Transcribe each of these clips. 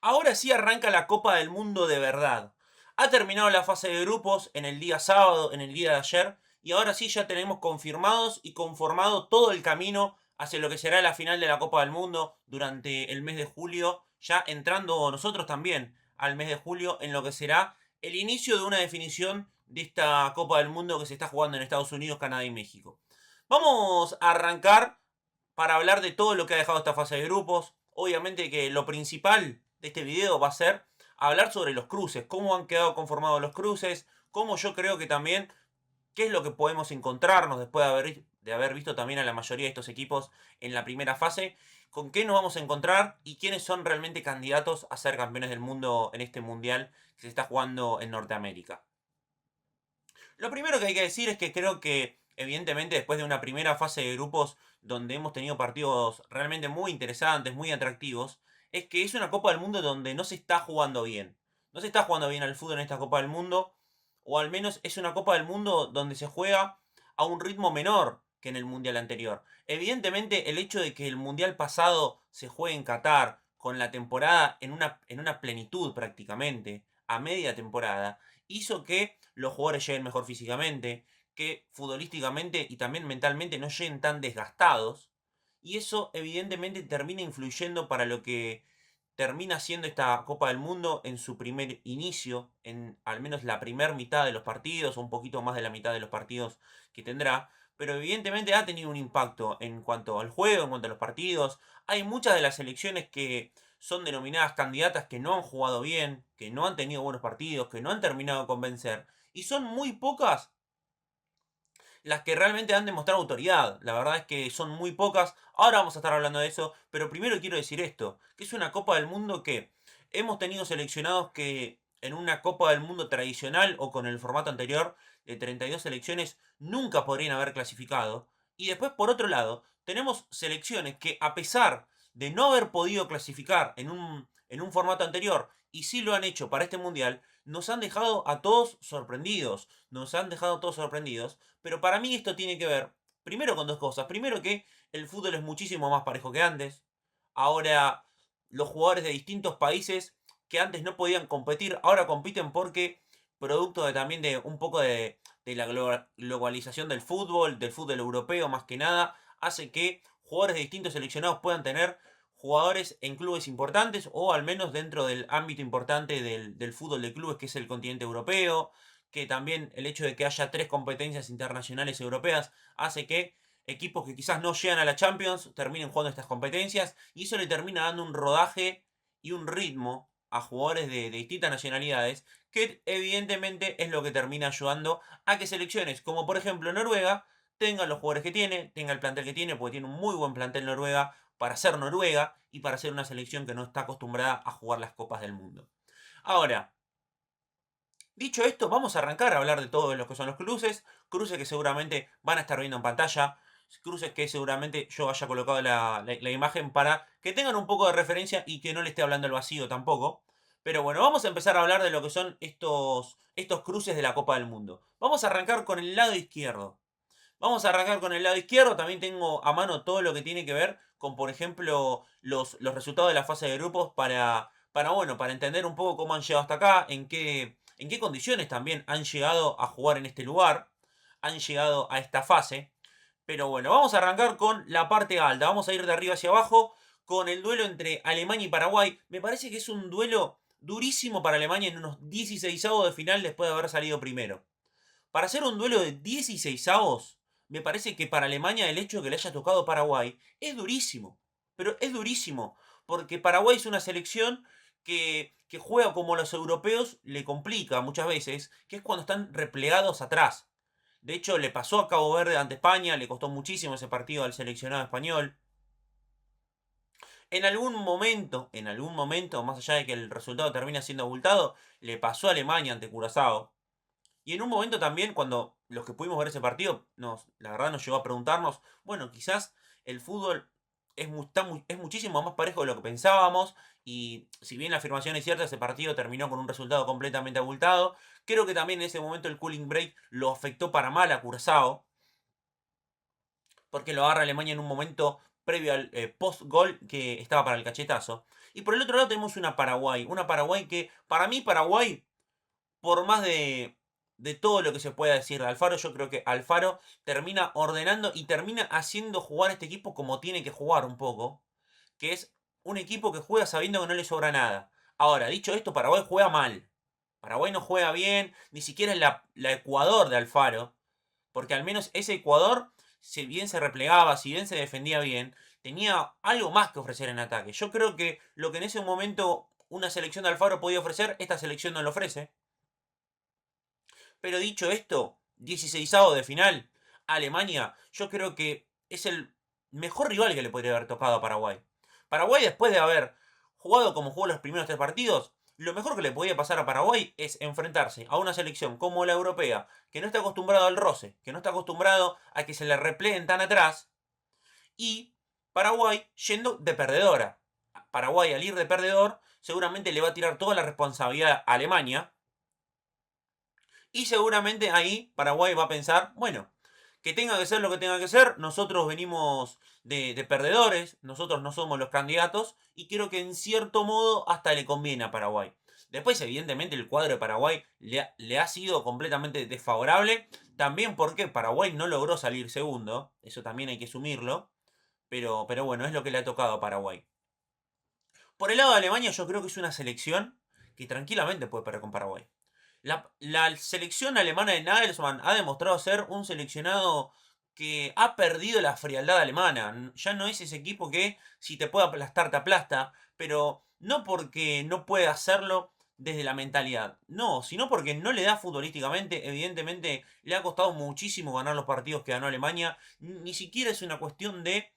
Ahora sí arranca la Copa del Mundo de verdad. Ha terminado la fase de grupos en el día sábado, en el día de ayer, y ahora sí ya tenemos confirmados y conformado todo el camino hacia lo que será la final de la Copa del Mundo durante el mes de julio, ya entrando nosotros también al mes de julio en lo que será el inicio de una definición de esta Copa del Mundo que se está jugando en Estados Unidos, Canadá y México. Vamos a arrancar para hablar de todo lo que ha dejado esta fase de grupos. Obviamente que lo principal de este video va a ser hablar sobre los cruces, cómo han quedado conformados los cruces, cómo yo creo que también, qué es lo que podemos encontrarnos después de haber visto también a la mayoría de estos equipos en la primera fase, con qué nos vamos a encontrar y quiénes son realmente candidatos a ser campeones del mundo en este mundial que se está jugando en Norteamérica. Lo primero que hay que decir es que creo que, evidentemente, después de una primera fase de grupos donde hemos tenido partidos realmente muy interesantes, muy atractivos, es que es una Copa del Mundo donde no se está jugando bien. No se está jugando bien al fútbol en esta Copa del Mundo, o al menos es una Copa del Mundo donde se juega a un ritmo menor que en el Mundial anterior. Evidentemente, el hecho de que el Mundial pasado se juegue en Qatar, con la temporada en una plenitud prácticamente, a media temporada, hizo que los jugadores lleguen mejor físicamente, que futbolísticamente y también mentalmente no lleguen tan desgastados. Y eso evidentemente termina influyendo para lo que termina siendo esta Copa del Mundo en su primer inicio, en al menos la primera mitad de los partidos, o un poquito más de la mitad de los partidos que tendrá. Pero evidentemente ha tenido un impacto en cuanto al juego, en cuanto a los partidos. Hay muchas de las selecciones que son denominadas candidatas que no han jugado bien, que no han tenido buenos partidos, que no han terminado de convencer. Y son muy pocas las que realmente han demostrado autoridad. La verdad es que son muy pocas. Ahora vamos a estar hablando de eso. Pero primero quiero decir esto, que es una Copa del Mundo que hemos tenido seleccionados que en una Copa del Mundo tradicional o con el formato anterior de 32 selecciones nunca podrían haber clasificado. Y después, por otro lado, tenemos selecciones que a pesar de no haber podido clasificar en un formato anterior y sí lo han hecho para este mundial, nos han dejado a todos sorprendidos. Nos han dejado a todos sorprendidos. Pero para mí esto tiene que ver, primero con dos cosas. Primero que el fútbol es muchísimo más parejo que antes. Ahora los jugadores de distintos países que antes no podían competir, ahora compiten porque producto de también de un poco de la globalización del fútbol europeo más que nada, hace que jugadores de distintos seleccionados puedan tener jugadores en clubes importantes o al menos dentro del ámbito importante del fútbol de clubes que es el continente europeo, que también el hecho de que haya tres competencias internacionales europeas hace que equipos que quizás no llegan a la Champions terminen jugando estas competencias y eso le termina dando un rodaje y un ritmo a jugadores de distintas nacionalidades que evidentemente es lo que termina ayudando a que selecciones como por ejemplo Noruega tengan los jugadores que tiene, tenga el plantel que tiene, porque tiene un muy buen plantel Noruega para ser Noruega y para ser una selección que no está acostumbrada a jugar las copas del mundo. Ahora, dicho esto, vamos a arrancar a hablar de todo lo que son los cruces. Cruces que seguramente van a estar viendo en pantalla. Cruces que seguramente yo haya colocado la imagen para que tengan un poco de referencia y que no le esté hablando al vacío tampoco. Pero bueno, vamos a empezar a hablar de lo que son estos cruces de la Copa del Mundo. Vamos a arrancar con el lado izquierdo. Vamos a arrancar con el lado izquierdo. También tengo a mano todo lo que tiene que ver con, por ejemplo, los resultados de la fase de grupos bueno, para entender un poco cómo han llegado hasta acá, en qué condiciones también han llegado a jugar en este lugar, han llegado a esta fase. Pero bueno, vamos a arrancar con la parte alta. Vamos a ir de arriba hacia abajo con el duelo entre Alemania y Paraguay. Me parece que es un duelo durísimo para Alemania en unos 16avos de final después de haber salido primero. Para hacer un duelo de 16avos, me parece que para Alemania el hecho de que le haya tocado Paraguay es durísimo. Pero es durísimo. Porque Paraguay es una selección que juega como los europeos le complica muchas veces, que es cuando están replegados atrás. De hecho, le pasó a Cabo Verde ante España, le costó muchísimo ese partido al seleccionado español. En algún momento, más allá de que el resultado termina siendo abultado, le pasó a Alemania ante Curazao. Y en un momento también, cuando los que pudimos ver ese partido, la verdad nos llegó a preguntarnos, bueno, quizás el fútbol es muchísimo más parejo de lo que pensábamos, y si bien la afirmación es cierta, ese partido terminó con un resultado completamente abultado, creo que también en ese momento el cooling break lo afectó para mal a Curazao, porque lo agarra Alemania en un momento previo al post-gol que estaba para el cachetazo. Y por el otro lado tenemos una Paraguay que, para mí, Paraguay, por más de todo lo que se pueda decir de Alfaro, yo creo que Alfaro termina ordenando y termina haciendo jugar a este equipo como tiene que jugar un poco, que es un equipo que juega sabiendo que no le sobra nada. Ahora, dicho esto, Paraguay juega mal. Paraguay no juega bien, ni siquiera es la Ecuador de Alfaro, porque al menos ese Ecuador, si bien se replegaba, si bien se defendía bien, tenía algo más que ofrecer en ataque. Yo creo que lo que en ese momento una selección de Alfaro podía ofrecer, esta selección no lo ofrece. Pero dicho esto, 16avo de final, Alemania, yo creo que es el mejor rival que le podría haber tocado a Paraguay. Paraguay, después de haber jugado como jugó los primeros tres partidos, lo mejor que le podía pasar a Paraguay es enfrentarse a una selección como la europea, que no está acostumbrado al roce, que no está acostumbrado a que se le repleguen tan atrás, y Paraguay yendo de perdedora. Paraguay, al ir de perdedor, seguramente le va a tirar toda la responsabilidad a Alemania, y seguramente ahí Paraguay va a pensar, bueno, que tenga que ser lo que tenga que ser, nosotros venimos de perdedores, nosotros no somos los candidatos, y creo que en cierto modo hasta le conviene a Paraguay. Después, evidentemente, el cuadro de Paraguay le ha sido completamente desfavorable, también porque Paraguay no logró salir segundo, eso también hay que asumirlo, pero bueno, es lo que le ha tocado a Paraguay. Por el lado de Alemania, yo creo que es una selección que tranquilamente puede perder con Paraguay. La selección alemana de Nagelsmann ha demostrado ser un seleccionado que ha perdido la frialdad alemana. Ya no es ese equipo que si te puede aplastar, te aplasta, pero no porque no puede hacerlo desde la mentalidad. No, sino porque no le da futbolísticamente. Evidentemente le ha costado muchísimo ganar los partidos que ganó Alemania. Ni siquiera es una cuestión de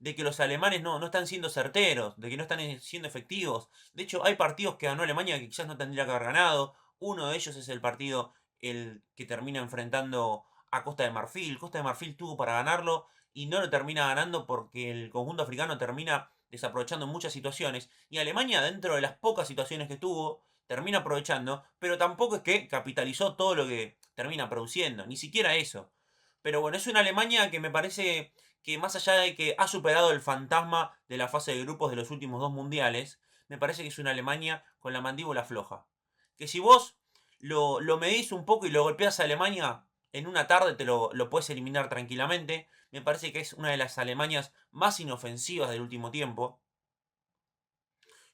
que los alemanes no están siendo certeros, de que no están siendo efectivos. De hecho, hay partidos que ganó Alemania que quizás no tendría que haber ganado. Uno de ellos es el partido el que termina enfrentando a Costa de Marfil. Costa de Marfil tuvo para ganarlo y no lo termina ganando porque el conjunto africano termina desaprovechando muchas situaciones. Y Alemania, dentro de las pocas situaciones que tuvo, termina aprovechando, pero tampoco es que capitalizó todo lo que termina produciendo, ni siquiera eso. Pero bueno, es una Alemania que me parece que más allá de que ha superado el fantasma de la fase de grupos de los últimos dos mundiales, me parece que es una Alemania con la mandíbula floja. Que si vos lo medís un poco y lo golpeas a Alemania, en una tarde lo puedes eliminar tranquilamente. Me parece que es una de las Alemanias más inofensivas del último tiempo.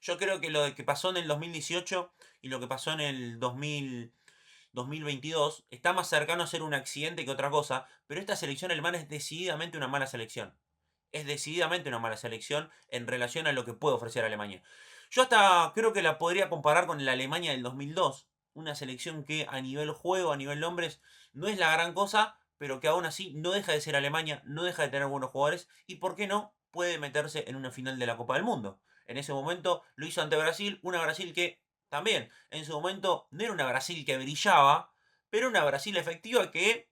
Yo creo que lo que pasó en el 2018 y lo que pasó en el 2022 está más cercano a ser un accidente que otra cosa, pero esta selección alemana es decididamente una mala selección. Es decididamente una mala selección en relación a lo que puede ofrecer Alemania. Yo hasta creo que la podría comparar con la Alemania del 2002, una selección que a nivel juego, a nivel nombres, no es la gran cosa, pero que aún así no deja de ser Alemania, no deja de tener buenos jugadores y, ¿por qué no?, puede meterse en una final de la Copa del Mundo. En ese momento lo hizo ante Brasil, una Brasil que también en su momento no era una Brasil que brillaba, pero una Brasil efectiva que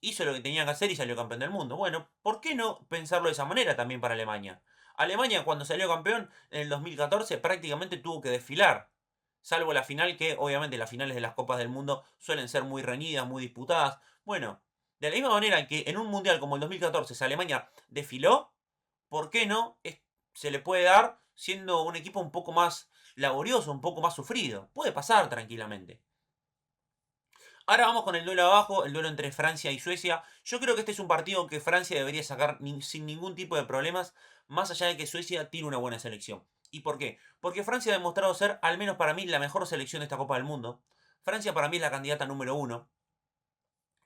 hizo lo que tenía que hacer y salió campeón del mundo. Bueno, ¿por qué no pensarlo de esa manera también para Alemania? Alemania, cuando salió campeón en el 2014, prácticamente tuvo que desfilar. Salvo la final, que obviamente las finales de las Copas del Mundo suelen ser muy reñidas, muy disputadas. Bueno, de la misma manera que en un mundial como el 2014 Alemania desfiló, ¿por qué no se le puede dar siendo un equipo un poco más laborioso, un poco más sufrido? Puede pasar tranquilamente. Ahora vamos con el duelo abajo, el duelo entre Francia y Suecia. Yo creo que este es un partido que Francia debería sacar sin ningún tipo de problemas, más allá de que Suecia tiene una buena selección. ¿Y por qué? Porque Francia ha demostrado ser, al menos para mí, la mejor selección de esta Copa del Mundo. Francia para mí es la candidata número uno.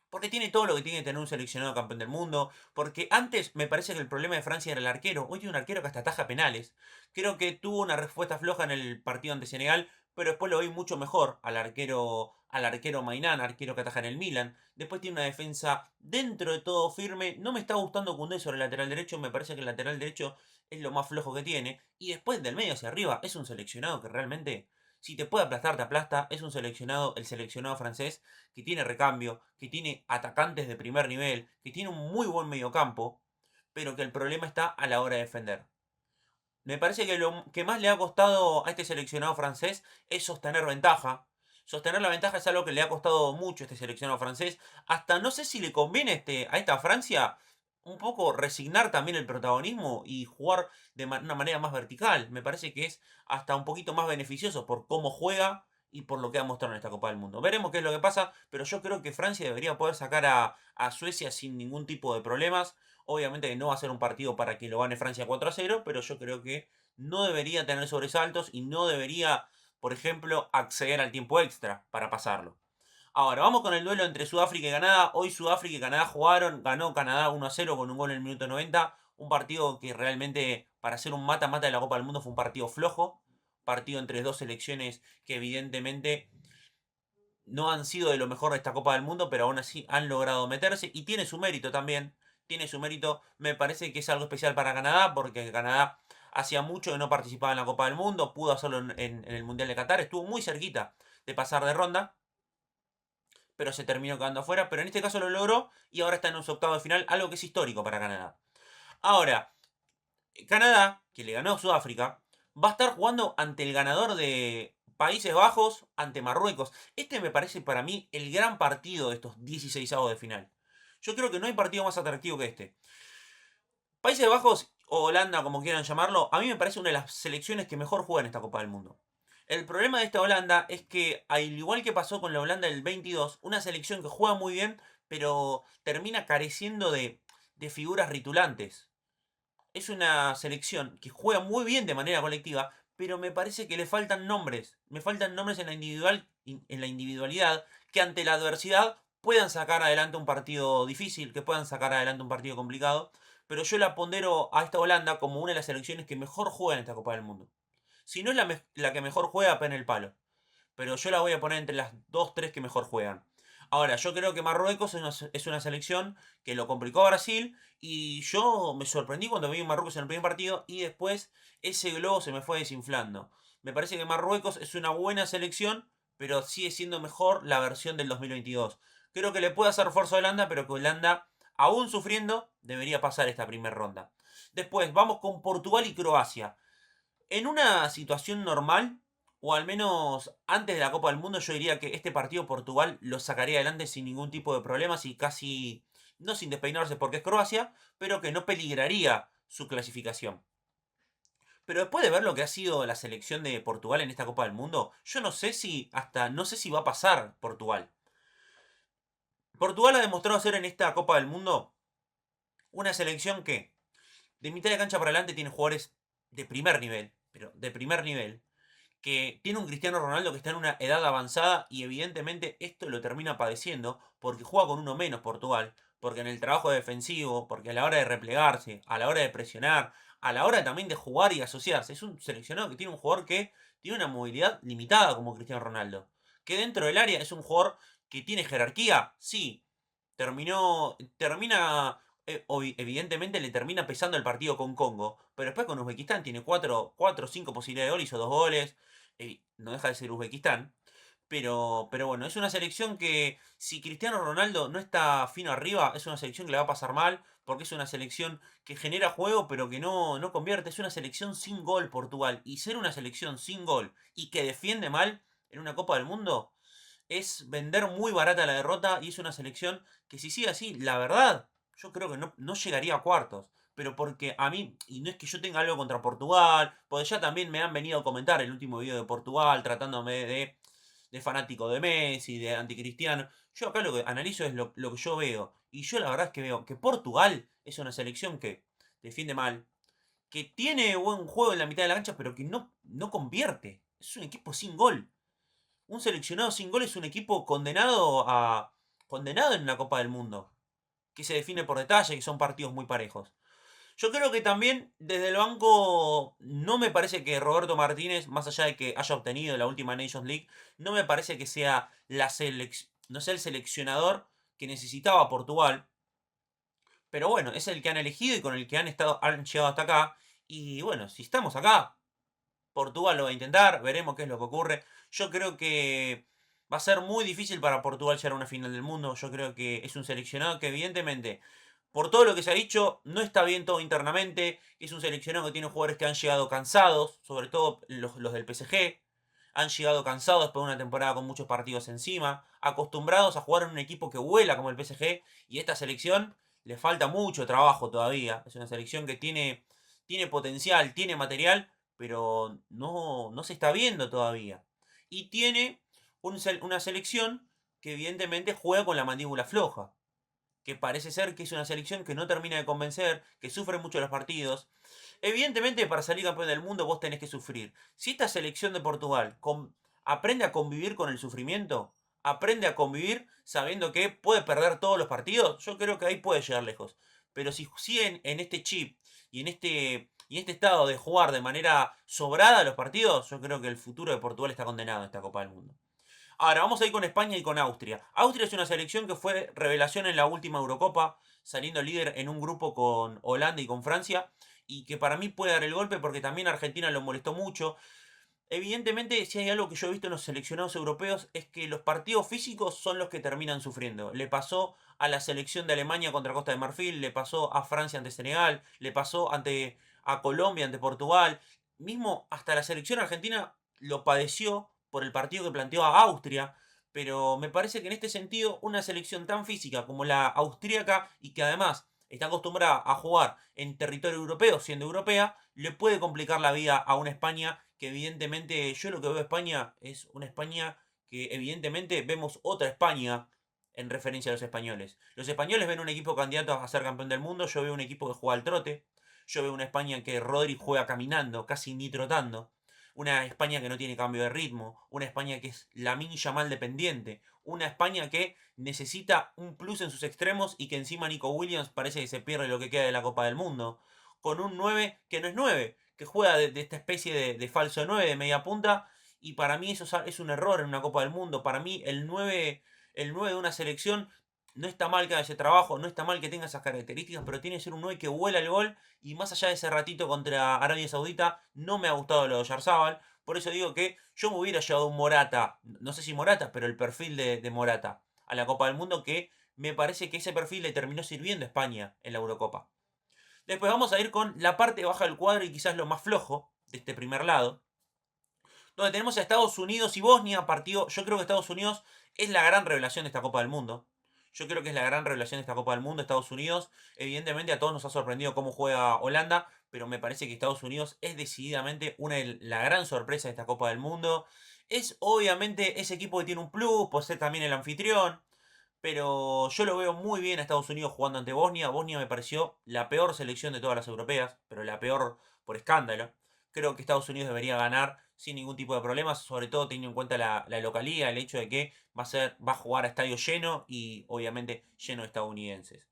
Porque tiene todo lo que tiene que tener un seleccionado campeón del mundo. Porque antes me parece que el problema de Francia era el arquero. Hoy tiene un arquero que hasta ataja penales. Creo que tuvo una respuesta floja en el partido ante Senegal, pero después lo vi mucho mejor al arquero Mainán, arquero que ataja en el Milan. Después tiene una defensa dentro de todo firme. No me está gustando Koundé sobre el lateral derecho. Me parece que el lateral derecho es lo más flojo que tiene. Y después del medio hacia arriba es un seleccionado que realmente, si te puede aplastar, te aplasta. Es un seleccionado, el seleccionado francés, que tiene recambio, que tiene atacantes de primer nivel, que tiene un muy buen mediocampo, pero que el problema está a la hora de defender. Me parece que lo que más le ha costado a este seleccionado francés es sostener ventaja. Sostener la ventaja es algo que le ha costado mucho a este seleccionado francés. Hasta no sé si le conviene a esta Francia un poco resignar también el protagonismo y jugar de una manera más vertical. Me parece que es hasta un poquito más beneficioso por cómo juega y por lo que ha mostrado en esta Copa del Mundo. Veremos qué es lo que pasa, pero yo creo que Francia debería poder sacar a Suecia sin ningún tipo de problemas. Obviamente que no va a ser un partido para que lo gane Francia 4-0, pero yo creo que no debería tener sobresaltos y no debería, por ejemplo, acceder al tiempo extra para pasarlo. Ahora, vamos con el duelo entre Sudáfrica y Canadá. Hoy Sudáfrica y Canadá jugaron, ganó Canadá 1-0 con un gol en el minuto 90. Un partido que realmente, para ser un mata-mata de la Copa del Mundo, fue un partido flojo. Partido entre dos selecciones que evidentemente no han sido de lo mejor de esta Copa del Mundo, pero aún así han logrado meterse. Y tiene su mérito también. Tiene su mérito. Me parece que es algo especial para Canadá, porque Canadá hacía mucho que no participaba en la Copa del Mundo. Pudo hacerlo en el Mundial de Qatar. Estuvo muy cerquita de pasar de ronda, pero se terminó quedando afuera. Pero en este caso lo logró y ahora está en un octavo de final, algo que es histórico para Canadá. Ahora, Canadá, que le ganó a Sudáfrica, va a estar jugando ante el ganador de Países Bajos, ante Marruecos. Este me parece para mí el gran partido de estos 16avos de final. Yo creo que no hay partido más atractivo que este. Países Bajos o Holanda, como quieran llamarlo, a mí me parece una de las selecciones que mejor juega en esta Copa del Mundo. El problema de esta Holanda es que, al igual que pasó con la Holanda del 22, una selección que juega muy bien, pero termina careciendo de figuras ritulantes. Es una selección que juega muy bien de manera colectiva, pero me parece que le faltan nombres. Me faltan nombres en la individualidad que ante la adversidad puedan sacar adelante un partido difícil, que puedan sacar adelante un partido complicado. Pero yo la pondero a esta Holanda como una de las selecciones que mejor juega en esta Copa del Mundo. Si no es la que mejor juega, pena el palo, pero yo la voy a poner entre las dos, tres que mejor juegan. Ahora, yo creo que Marruecos es una selección que lo complicó a Brasil y yo me sorprendí cuando vi a Marruecos en el primer partido y después ese globo se me fue desinflando. Me parece que Marruecos es una buena selección, pero sigue siendo mejor la versión del 2022. Creo que le puede hacer fuerza a Holanda, pero que Holanda, aún sufriendo, debería pasar esta primera ronda. Después, vamos con Portugal y Croacia. En una situación normal, o al menos antes de la Copa del Mundo, yo diría que este partido Portugal lo sacaría adelante sin ningún tipo de problemas y casi, no sin despeinarse porque es Croacia, pero que no peligraría su clasificación. Pero después de ver lo que ha sido la selección de Portugal en esta Copa del Mundo, yo no sé si va a pasar Portugal. Portugal ha demostrado ser en esta Copa del Mundo una selección que de mitad de cancha para adelante tiene jugadores de primer nivel, pero de primer nivel, que tiene un Cristiano Ronaldo que está en una edad avanzada y evidentemente esto lo termina padeciendo porque juega con uno menos Portugal, porque en el trabajo defensivo, porque a la hora de replegarse, a la hora de presionar, a la hora también de jugar y asociarse, es un seleccionado que tiene un jugador que tiene una movilidad limitada como Cristiano Ronaldo, que dentro del área es un jugador que tiene jerarquía, sí, termina evidentemente le termina pesando el partido con Congo, pero después con Uzbekistán tiene 4 o 5 posibilidades de gol, hizo 2 goles, no deja de ser Uzbekistán. Pero bueno, es una selección que si Cristiano Ronaldo no está fino arriba, es una selección que le va a pasar mal, porque es una selección que genera juego, pero que no convierte. Es una selección sin gol Portugal. Y ser una selección sin gol y que defiende mal en una Copa del Mundo es vender muy barata la derrota y es una selección que si sigue así, la verdad, yo creo que no llegaría a cuartos. Pero porque a mí, y no es que yo tenga algo contra Portugal, porque ya también me han venido a comentar el último video de Portugal tratándome de fanático de Messi, de anticristiano. Yo acá lo que analizo es lo que yo veo. Y yo la verdad es que veo que Portugal es una selección que defiende mal, que tiene buen juego en la mitad de la cancha, pero que no convierte. Es un equipo sin gol. Un seleccionado sin gol es un equipo condenado en una Copa del Mundo, que se define por detalle, que son partidos muy parejos. Yo creo que también desde el banco no me parece que Roberto Martínez, más allá de que haya obtenido la última Nations League, no me parece que sea no sea el seleccionador que necesitaba Portugal. Pero bueno, es el que han elegido y con el que han llegado hasta acá. Y bueno, si estamos acá, Portugal lo va a intentar, veremos qué es lo que ocurre. Yo creo que va a ser muy difícil para Portugal llegar a una final del mundo. Yo creo que es un seleccionado que evidentemente, por todo lo que se ha dicho, no está bien todo internamente. Es un seleccionado que tiene jugadores que han llegado cansados, sobre todo los del PSG. Han llegado cansados después de una temporada con muchos partidos encima, acostumbrados a jugar en un equipo que vuela como el PSG, y esta selección le falta mucho trabajo todavía. Es una selección que tiene potencial, tiene material, pero no se está viendo todavía. Y tiene una selección que evidentemente juega con la mandíbula floja, que parece ser que es una selección que no termina de convencer, que sufre mucho los partidos. Evidentemente, para salir campeón del mundo vos tenés que sufrir. Si esta selección de Portugal aprende a convivir con el sufrimiento, aprende a convivir sabiendo que puede perder todos los partidos, yo creo que ahí puede llegar lejos. Pero si siguen en este chip y en este estado de jugar de manera sobrada los partidos, yo creo que el futuro de Portugal está condenado en esta Copa del Mundo. Ahora, vamos a ir con España y con Austria. Austria es una selección que fue revelación en la última Eurocopa, saliendo líder en un grupo con Holanda y con Francia, y que para mí puede dar el golpe porque también Argentina lo molestó mucho. Evidentemente, si hay algo que yo he visto en los seleccionados europeos es que los partidos físicos son los que terminan sufriendo. Le pasó a la selección de Alemania contra Costa de Marfil, le pasó a Francia ante Senegal, le pasó a Colombia ante Portugal. Mismo hasta la selección argentina lo padeció por el partido que planteó a Austria. Pero me parece que en este sentido, una selección tan física como la austríaca y que además está acostumbrada a jugar en territorio europeo, siendo europea, le puede complicar la vida a una España que evidentemente yo lo que veo de España es una España que evidentemente vemos otra España en referencia a los españoles. Los españoles ven un equipo candidato a ser campeón del mundo, yo veo un equipo que juega al trote, yo veo una España que Rodri juega caminando, casi ni trotando, una España que no tiene cambio de ritmo, una España que es Lamine Yamal dependiente, una España que necesita un plus en sus extremos y que encima Nico Williams parece que se pierde lo que queda de la Copa del Mundo, con un 9 que no es 9, que juega de esta especie de falso 9, de media punta, y para mí eso es un error en una Copa del Mundo. Para mí el nueve de una selección no está mal que haga ese trabajo, no está mal que tenga esas características, pero tiene que ser un 9 que vuela el gol, y más allá de ese ratito contra Arabia Saudita, no me ha gustado lo de Yarzábal. Por eso digo que yo me hubiera llevado un Morata, no sé si Morata, pero el perfil de Morata a la Copa del Mundo, que me parece que ese perfil le terminó sirviendo a España en la Eurocopa. Después vamos a ir con la parte baja del cuadro y quizás lo más flojo de este primer lado, donde tenemos a Estados Unidos y Bosnia, partido, yo creo que Estados Unidos es la gran revelación de esta Copa del Mundo. Yo creo que es la gran revelación de esta Copa del Mundo, Estados Unidos. Evidentemente a todos nos ha sorprendido cómo juega Holanda, pero me parece que Estados Unidos es decididamente la gran sorpresa de esta Copa del Mundo. Es obviamente ese equipo que tiene un plus, por ser también el anfitrión, pero yo lo veo muy bien a Estados Unidos jugando ante Bosnia. Bosnia me pareció la peor selección de todas las europeas, pero la peor por escándalo. Creo que Estados Unidos debería ganar sin ningún tipo de problemas, sobre todo teniendo en cuenta la localía, el hecho de que va a jugar a estadio lleno y obviamente lleno de estadounidenses.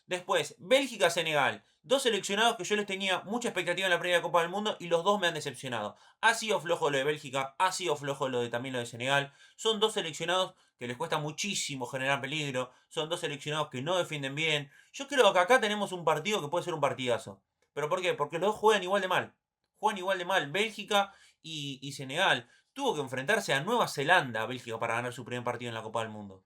Después, Bélgica-Senegal. Dos seleccionados que yo les tenía mucha expectativa en la primera Copa del Mundo y los dos me han decepcionado. Ha sido flojo lo de Bélgica, ha sido flojo también lo de Senegal. Son dos seleccionados que les cuesta muchísimo generar peligro. Son dos seleccionados que no defienden bien. Yo creo que acá tenemos un partido que puede ser un partidazo. ¿Pero por qué? Porque los dos juegan igual de mal. Juegan igual de mal Bélgica y Senegal. Tuvo que enfrentarse a Nueva Zelanda, Bélgica, para ganar su primer partido en la Copa del Mundo.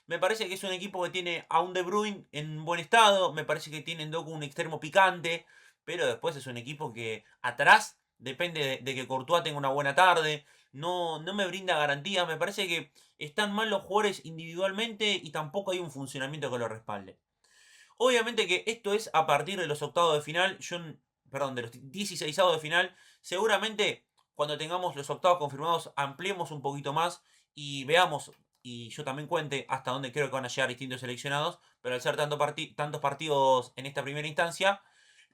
Me parece que es un equipo que tiene a un De Bruyne en buen estado. Me parece que tiene en Doku un extremo picante. Pero después es un equipo que atrás depende de que Courtois tenga una buena tarde. No me brinda garantías. Me parece que están mal los jugadores individualmente y tampoco hay un funcionamiento que lo respalde. Obviamente que esto es a partir de los octavos de final. Perdón, de los 16 de final. Seguramente cuando tengamos los octavos confirmados ampliemos un poquito más y veamos, y yo también cuente hasta dónde creo que van a llegar distintos seleccionados, pero al ser tantos partidos en esta primera instancia,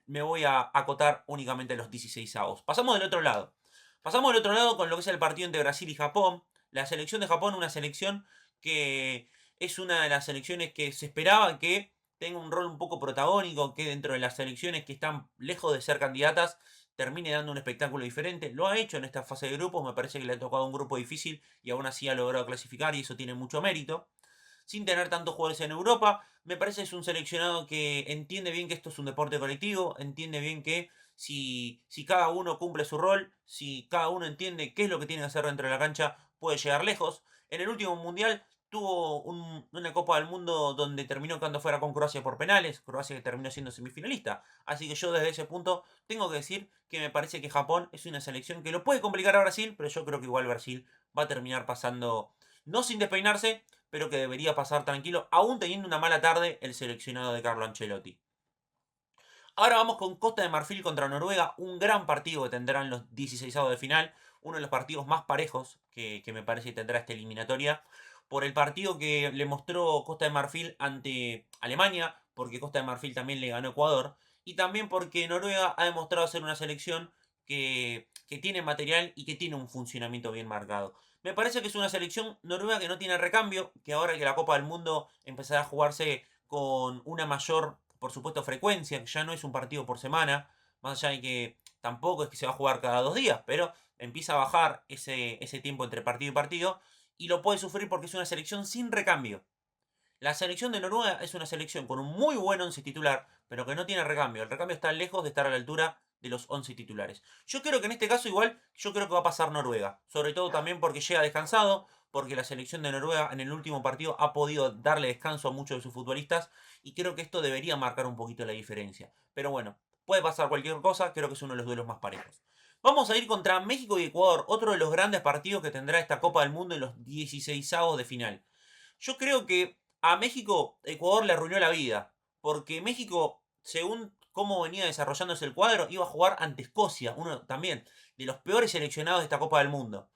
me voy a acotar únicamente a los 16 avos. Pasamos del otro lado. Pasamos del otro lado con lo que es el partido entre Brasil y Japón. La selección de Japón, una selección que es una de las selecciones que se esperaba que tenga un rol un poco protagónico, que dentro de las selecciones que están lejos de ser candidatas termine dando un espectáculo diferente. Lo ha hecho en esta fase de grupos, me parece que le ha tocado un grupo difícil y aún así ha logrado clasificar y eso tiene mucho mérito. Sin tener tantos jugadores en Europa, me parece que es un seleccionado que entiende bien que esto es un deporte colectivo, entiende bien que si cada uno cumple su rol, si cada uno entiende qué es lo que tiene que hacer dentro de la cancha, puede llegar lejos. En el último mundial tuvo una Copa del Mundo donde terminó quedando fuera con Croacia por penales, Croacia que terminó siendo semifinalista. Así que yo desde ese punto tengo que decir que me parece que Japón es una selección que lo puede complicar a Brasil, pero yo creo que igual Brasil va a terminar pasando, no sin despeinarse, pero que debería pasar tranquilo, aún teniendo una mala tarde el seleccionado de Carlo Ancelotti. Ahora vamos con Costa de Marfil contra Noruega, un gran partido que tendrán los 16avos de final, uno de los partidos más parejos que me parece que tendrá esta eliminatoria, por el partido que le mostró Costa de Marfil ante Alemania, porque Costa de Marfil también le ganó a Ecuador, y también porque Noruega ha demostrado ser una selección que tiene material y que tiene un funcionamiento bien marcado. Me parece que es una selección noruega que no tiene recambio, que ahora que la Copa del Mundo empezará a jugarse con una mayor, por supuesto, frecuencia, que ya no es un partido por semana, más allá de que tampoco es que se va a jugar cada 2 días, pero empieza a bajar ese tiempo entre partido y partido y lo puede sufrir porque es una selección sin recambio. La selección de Noruega es una selección con un muy buen once titular, pero que no tiene recambio. El recambio está lejos de estar a la altura de los 11 titulares. Yo creo que en este caso igual, yo creo que va a pasar Noruega. Sobre todo también porque llega descansado, porque la selección de Noruega en el último partido ha podido darle descanso a muchos de sus futbolistas y creo que esto debería marcar un poquito la diferencia. Pero bueno, puede pasar cualquier cosa, creo que es uno de los duelos más parejos. Vamos a ir contra México y Ecuador, otro de los grandes partidos que tendrá esta Copa del Mundo en los 16avos de final. Yo creo que a México, Ecuador le arruinó la vida. Porque México, según cómo venía desarrollándose el cuadro, iba a jugar ante Escocia, uno también de los peores seleccionados de esta Copa del Mundo.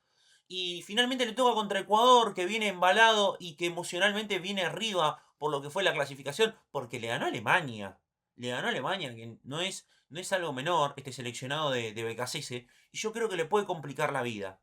Y finalmente le toca contra Ecuador, que viene embalado y que emocionalmente viene arriba por lo que fue la clasificación, porque le ganó a Alemania. Le ganó a Alemania, que no es algo menor, este seleccionado de Becasese, y yo creo que le puede complicar la vida.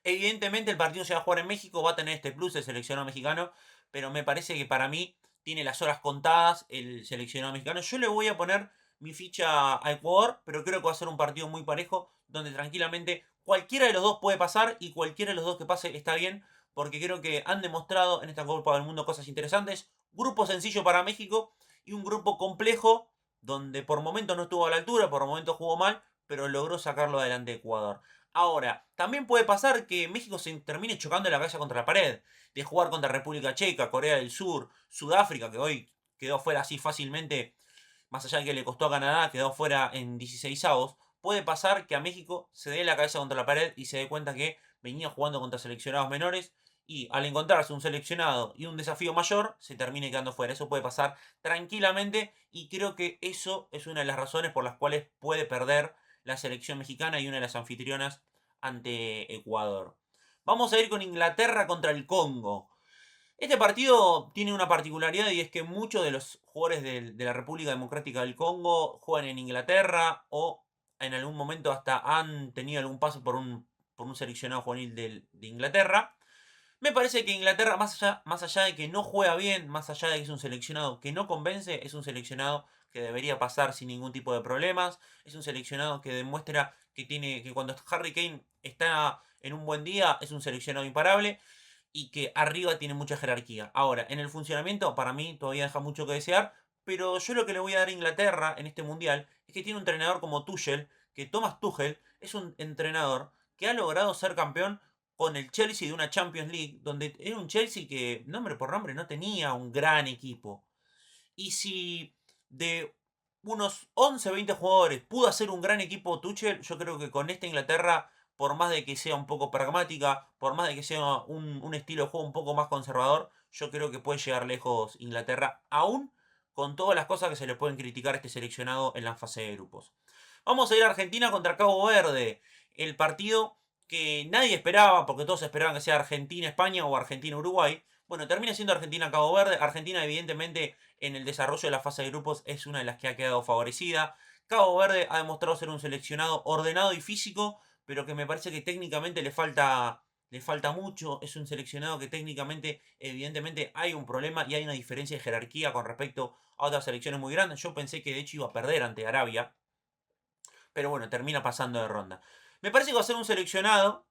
Evidentemente el partido se va a jugar en México, va a tener este plus el seleccionado mexicano, pero me parece que para mí tiene las horas contadas el seleccionado mexicano. Yo le voy a poner mi ficha a Ecuador, pero creo que va a ser un partido muy parejo, donde tranquilamente cualquiera de los dos puede pasar y cualquiera de los dos que pase está bien, porque creo que han demostrado en esta Copa del Mundo cosas interesantes. Grupo sencillo para México y un grupo complejo, donde por momentos no estuvo a la altura, por momentos jugó mal, pero logró sacarlo adelante Ecuador. Ahora, también puede pasar que México se termine chocando la cabeza contra la pared, de jugar contra República Checa, Corea del Sur, Sudáfrica, que hoy quedó fuera así fácilmente, más allá de que le costó a Canadá, quedó fuera en 16avos. Puede pasar que a México se dé la cabeza contra la pared y se dé cuenta que venía jugando contra seleccionados menores y al encontrarse un seleccionado y un desafío mayor, se termine quedando fuera. Eso puede pasar tranquilamente y creo que eso es una de las razones por las cuales puede perder la selección mexicana y una de las anfitrionas ante Ecuador. Vamos a ir con Inglaterra contra el Congo. Este partido tiene una particularidad y es que muchos de los jugadores de la República Democrática del Congo juegan en Inglaterra o en algún momento hasta han tenido algún paso por un seleccionado juvenil de Inglaterra. Me parece que Inglaterra, más allá de que no juega bien, más allá de que es un seleccionado que no convence, es un seleccionado que debería pasar sin ningún tipo de problemas. Es un seleccionado que demuestra que cuando Harry Kane está en un buen día, es un seleccionado imparable y que arriba tiene mucha jerarquía. Ahora, en el funcionamiento, para mí todavía deja mucho que desear, pero yo lo que le voy a dar a Inglaterra en este mundial es que tiene un entrenador como Tuchel, que Thomas Tuchel es un entrenador que ha logrado ser campeón con el Chelsea de una Champions League, donde era un Chelsea que, nombre por nombre, no tenía un gran equipo. Y si de unos 11, 20 jugadores pudo hacer un gran equipo Tuchel, yo creo que con esta Inglaterra, por más de que sea un poco pragmática, por más de que sea un estilo de juego un poco más conservador, yo creo que puede llegar lejos Inglaterra, aún con todas las cosas que se le pueden criticar a este seleccionado en la fase de grupos. Vamos a ir a Argentina contra Cabo Verde, el partido que nadie esperaba, porque todos esperaban que sea Argentina-España o Argentina-Uruguay. Bueno, termina siendo Argentina-Cabo Verde. Argentina, evidentemente, en el desarrollo de la fase de grupos es una de las que ha quedado favorecida. Cabo Verde ha demostrado ser un seleccionado ordenado y físico, pero que me parece que técnicamente le falta mucho. Es un seleccionado que técnicamente, evidentemente, hay un problema y hay una diferencia de jerarquía con respecto a otras selecciones muy grandes. Yo pensé que de hecho iba a perder ante Arabia, pero bueno, termina pasando de ronda. Me parece que va a ser un seleccionado,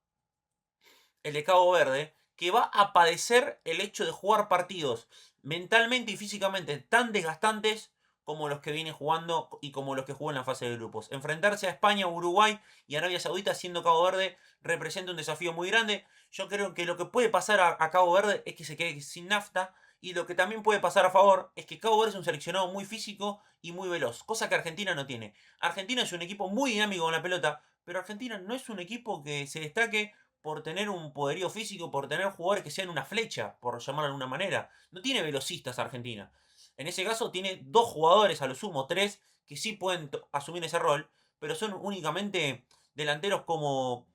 el de Cabo Verde, que va a padecer el hecho de jugar partidos mentalmente y físicamente tan desgastantes como los que viene jugando y como los que jugó en la fase de grupos. Enfrentarse a España, Uruguay y Arabia Saudita siendo Cabo Verde representa un desafío muy grande. Yo creo que lo que puede pasar a Cabo Verde es que se quede sin nafta. Y lo que también puede pasar a favor es que Cabo Verde es un seleccionado muy físico y muy veloz, cosa que Argentina no tiene. Argentina es un equipo muy dinámico con la pelota, pero Argentina no es un equipo que se destaque por tener un poderío físico, por tener jugadores que sean una flecha, por llamarlo de alguna manera. No tiene velocistas Argentina. En ese caso tiene 2 jugadores, a lo sumo 3, que sí pueden asumir ese rol, pero son únicamente delanteros como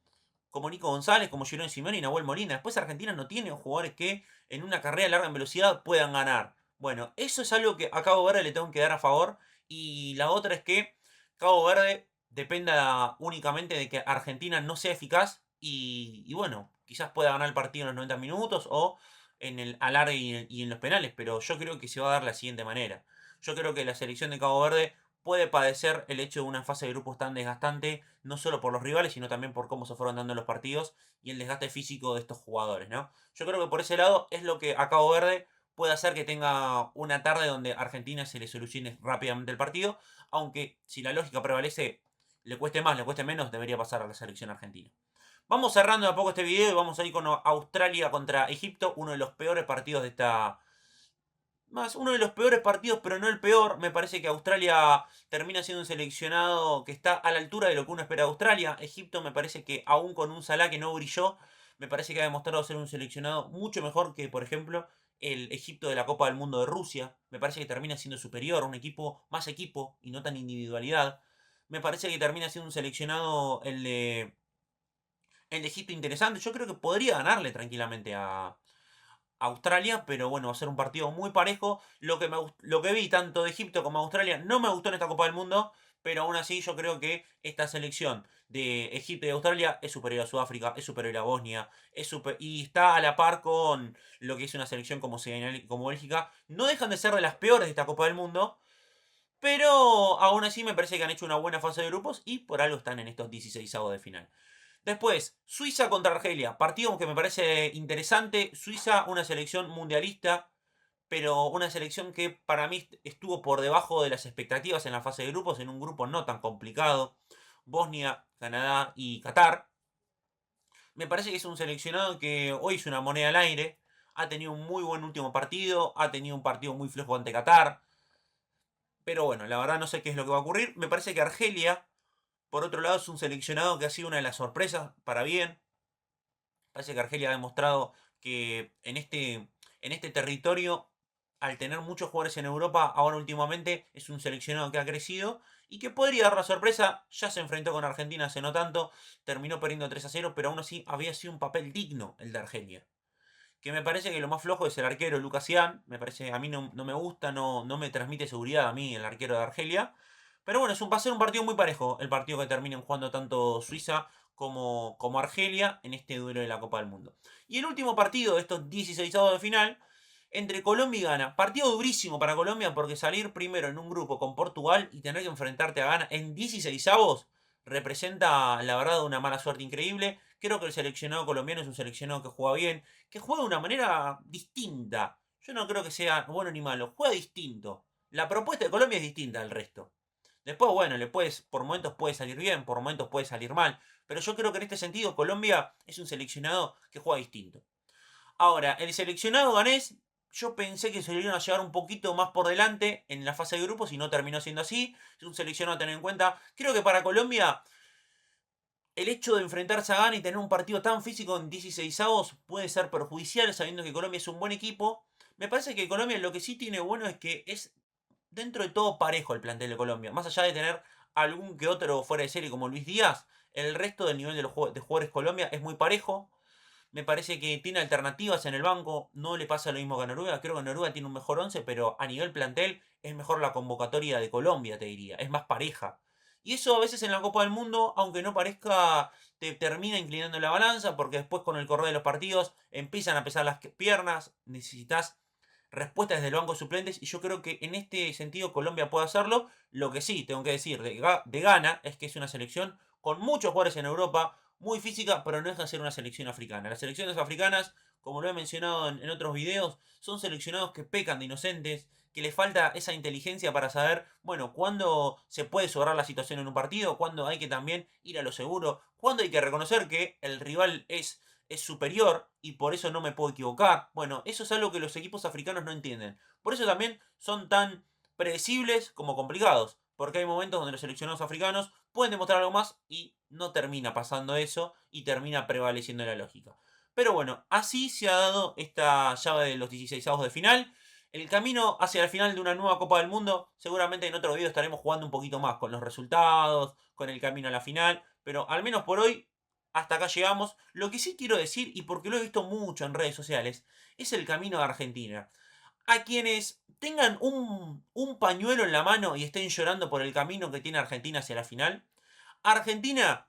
Nico González, como Girón Simeone y Nahuel Molina. Después Argentina no tiene jugadores que en una carrera larga en velocidad puedan ganar. Bueno, eso es algo que a Cabo Verde le tengo que dar a favor. Y la otra es que Cabo Verde dependa únicamente de que Argentina no sea eficaz y bueno, quizás pueda ganar el partido en los 90 minutos o en el alargue y en los penales, pero yo creo que se va a dar de la siguiente manera. Yo creo que la selección de Cabo Verde puede padecer el hecho de una fase de grupos tan desgastante, no solo por los rivales, sino también por cómo se fueron dando los partidos y el desgaste físico de estos jugadores, ¿no? Yo creo que por ese lado es lo que a Cabo Verde puede hacer que tenga una tarde donde a Argentina se le solucione rápidamente el partido, aunque si la lógica prevalece, le cueste más, le cueste menos, debería pasar a la selección argentina. Vamos cerrando de a poco este video y vamos a ir con Australia contra Egipto, uno de los peores partidos de esta, más uno de los peores partidos, pero no el peor. Me parece que Australia termina siendo un seleccionado que está a la altura de lo que uno espera de Australia. Egipto me parece que aún con un Salah que no brilló, me parece que ha demostrado ser un seleccionado mucho mejor que, por ejemplo, el Egipto de la Copa del Mundo de Rusia. Me parece que termina siendo superior, un equipo más equipo y no tan individualidad. Me parece que termina siendo un seleccionado el de Egipto interesante. Yo creo que podría ganarle tranquilamente a Australia, pero bueno, va a ser un partido muy parejo. Lo que vi tanto de Egipto como de Australia no me gustó en esta Copa del Mundo, pero aún así yo creo que esta selección de Egipto y Australia es superior a Sudáfrica, es superior a Bosnia, y está a la par con lo que es una selección como Senegal y como Bélgica. No dejan de ser de las peores de esta Copa del Mundo, pero aún así me parece que han hecho una buena fase de grupos y por algo están en estos 16avos de final. Después, Suiza contra Argelia. Partido que me parece interesante. Suiza, una selección mundialista, pero una selección que para mí estuvo por debajo de las expectativas en la fase de grupos, en un grupo no tan complicado. Bosnia, Canadá y Qatar. Me parece que es un seleccionado que hoy es una moneda al aire. Ha tenido un muy buen último partido. Ha tenido un partido muy flojo ante Qatar. Pero bueno, la verdad no sé qué es lo que va a ocurrir. Me parece que Argelia, por otro lado, es un seleccionado que ha sido una de las sorpresas para bien. Parece que Argelia ha demostrado que en este territorio, al tener muchos jugadores en Europa, ahora últimamente es un seleccionado que ha crecido y que podría dar la sorpresa. Ya se enfrentó con Argentina hace no tanto, terminó perdiendo 3-0, pero aún así había sido un papel digno el de Argelia. Que me parece que lo más flojo es el arquero Lucas Ian. Me parece, a mí no me gusta, no me transmite seguridad a mí el arquero de Argelia. Pero bueno, va a ser un partido muy parejo. El partido que terminen jugando tanto Suiza como Argelia en este duelo de la Copa del Mundo. Y el último partido de estos 16avos de final entre Colombia y Ghana. Partido durísimo para Colombia porque salir primero en un grupo con Portugal y tener que enfrentarte a Ghana en 16avos representa la verdad una mala suerte increíble. Creo que el seleccionado colombiano es un seleccionado que juega bien, que juega de una manera distinta. Yo no creo que sea bueno ni malo, juega distinto. La propuesta de Colombia es distinta al resto. Después, bueno, por momentos puede salir bien, por momentos puede salir mal. Pero yo creo que en este sentido Colombia es un seleccionado que juega distinto. Ahora, el seleccionado ganés, yo pensé que se le iban a llevar un poquito más por delante en la fase de grupos y no terminó siendo así. Es un seleccionado a tener en cuenta. Creo que para Colombia el hecho de enfrentarse a Ghana y tener un partido tan físico en 16avos puede ser perjudicial, sabiendo que Colombia es un buen equipo. Me parece que Colombia lo que sí tiene bueno es que es dentro de todo parejo el plantel de Colombia. Más allá de tener algún que otro fuera de serie como Luis Díaz, el resto del nivel de jugadores Colombia es muy parejo. Me parece que tiene alternativas en el banco. No le pasa lo mismo que a Noruega. Creo que Noruega tiene un mejor 11, pero a nivel plantel es mejor la convocatoria de Colombia, te diría. Es más pareja. Y eso a veces en la Copa del Mundo, aunque no parezca, te termina inclinando la balanza, porque después con el correr de los partidos empiezan a pesar las piernas. Necesitas respuestas desde el banco de suplentes. Y yo creo que en este sentido Colombia puede hacerlo. Lo que sí tengo que decir de Ghana es que es una selección con muchos jugadores en Europa, muy física, pero no deja de ser una selección africana. Las selecciones africanas, como lo he mencionado en otros videos, son seleccionados que pecan de inocentes, que les falta esa inteligencia para saber, bueno, cuándo se puede sobrar la situación en un partido, cuándo hay que también ir a lo seguro, cuándo hay que reconocer que el rival es superior y por eso no me puedo equivocar. Bueno, eso es algo que los equipos africanos no entienden. Por eso también son tan predecibles como complicados. Porque hay momentos donde los seleccionados africanos pueden demostrar algo más y no termina pasando eso y termina prevaleciendo la lógica. Pero bueno, así se ha dado esta llave de los 16avos de final. El camino hacia el final de una nueva Copa del Mundo, seguramente en otro video estaremos jugando un poquito más con los resultados, con el camino a la final, pero al menos por hoy, hasta acá llegamos. Lo que sí quiero decir, y porque lo he visto mucho en redes sociales, es el camino de Argentina. A quienes tengan un pañuelo en la mano y estén llorando por el camino que tiene Argentina hacia la final, Argentina,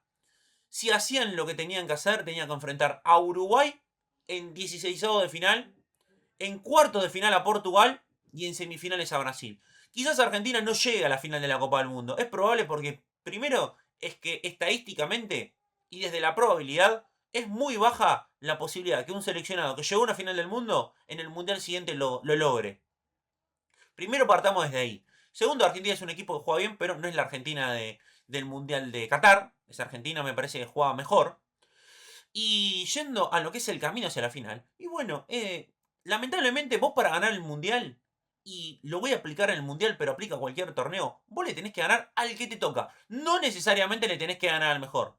si hacían lo que tenían que hacer, tenían que enfrentar a Uruguay en 16avos de final, en cuartos de final a Portugal y en semifinales a Brasil. Quizás Argentina no llegue a la final de la Copa del Mundo. Es probable porque, primero, es que estadísticamente y desde la probabilidad es muy baja la posibilidad que un seleccionado que llegó a una final del mundo en el mundial siguiente lo logre. Primero partamos desde ahí. Segundo, Argentina es un equipo que juega bien, pero no es la Argentina del mundial de Qatar. Esa Argentina me parece que juega mejor. Y yendo a lo que es el camino hacia la final. Y bueno, lamentablemente vos para ganar el mundial, y lo voy a aplicar en el mundial, pero aplica a cualquier torneo, vos le tenés que ganar al que te toca. No necesariamente le tenés que ganar al mejor.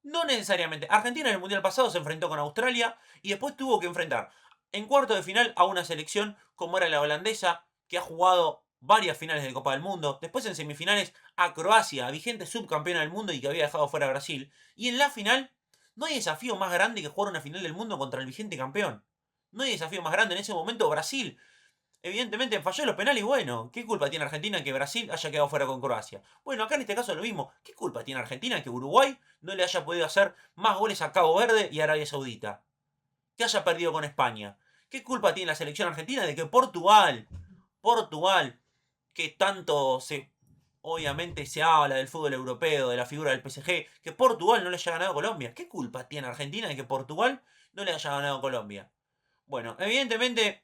No necesariamente. Argentina en el mundial pasado se enfrentó con Australia y después tuvo que enfrentar en cuarto de final a una selección como era la holandesa, que ha jugado varias finales de Copa del Mundo. Después en semifinales a Croacia, vigente subcampeona del mundo y que había dejado fuera a Brasil. Y en la final, no hay desafío más grande que jugar una final del mundo contra el vigente campeón. No hay desafío más grande. En ese momento Brasil evidentemente falló los penales y bueno, ¿qué culpa tiene Argentina que Brasil haya quedado fuera con Croacia? Bueno, acá en este caso es lo mismo. ¿Qué culpa tiene Argentina que Uruguay no le haya podido hacer más goles a Cabo Verde y Arabia Saudita? Que haya perdido con España. ¿Qué culpa tiene la selección argentina de que Portugal, que tanto obviamente se habla del fútbol europeo, de la figura del PSG, que Portugal no le haya ganado a Colombia? ¿Qué culpa tiene Argentina de que Portugal no le haya ganado a Colombia? Bueno, evidentemente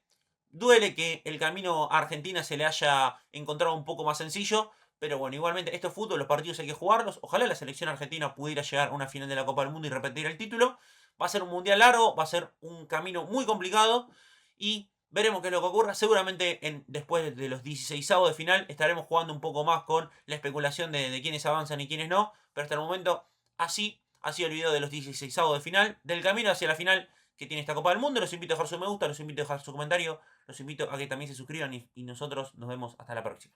duele que el camino a Argentina se le haya encontrado un poco más sencillo, pero bueno, igualmente esto es fútbol, los partidos hay que jugarlos. Ojalá la selección argentina pudiera llegar a una final de la Copa del Mundo y repetir el título. Va a ser un mundial largo, va a ser un camino muy complicado y veremos qué es lo que ocurra. Seguramente después de los 16avos de final estaremos jugando un poco más con la especulación de quiénes avanzan y quiénes no, pero hasta el momento así ha sido el video de los 16avos de final, del camino hacia la final que tiene esta Copa del Mundo. Los invito a dejar su me gusta, los invito a dejar su comentario, los invito a que también se suscriban y nosotros nos vemos hasta la próxima.